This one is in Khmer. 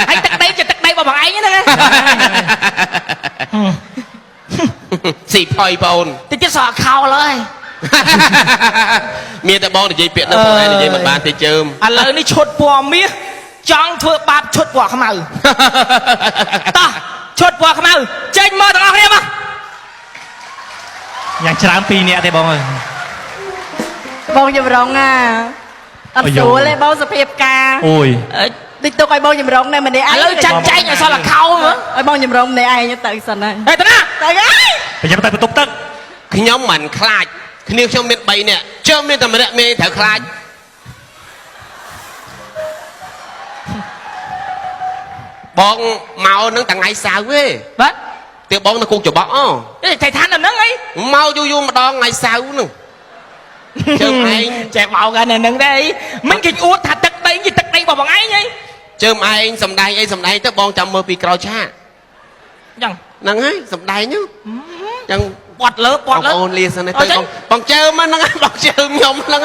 anh tật đây bảo bằng anh ấy nè xì phơi bồn thì chứ sợ khâuเลย miền tây bồn thì dây biển nó còn ai thì dây mặt bàn thì chơm à lời ní chốt bò mía chọn thưa bạp chốt bò không màu ta chốt bò không màu trên mơ tao nghe mà យ៉ាងច្រើនពីរនាក់ទេបងអើយ បងចម្រុងណាអត់ស្រួលទេបងសុភាពការ អូយ តិចទុកឲ្យបងចម្រុងនៅម្នាក់ឯង ឥឡូវចាត់ចែងឲ្យសល់ខោមើល ឲ្យបងចម្រុងម្នាក់ឯងទៅសិនហើយ ហេតាណា ទៅហើយ ប្រចាំទៅបន្ទប់ទឹក ខ្ញុំមិនខ្លាចគ្នាខ្ញុំមាន3នាក់ជើមានតែម្នាក់មានត្រូវខ្លាចបងមកនឹងថ្ងៃសៅរ៍ទេ បាទ ទៀតបងនៅគូច្បក់អូ ថៃឋានដល់ហ្នឹងអី មកយូរម្ដងថ្ងៃសៅរ៍ហ្នឹងជើឯង ចែកបោកហ្នឹងហ្នឹងទេអីមិនគេអួតថាទឹកដីជាទឹកដីរបស់បងឯងអី ជើឯងសំដែងអីសំដែងទៅបងចាំមើលពីក្រោយឆាក ចឹង ហ្នឹងហើយសំដែងចឹង ពាត់លើ បងប្អូនលាសិនទៅបងជើមហ្នឹងបងជើមខ្ញុំហ្នឹង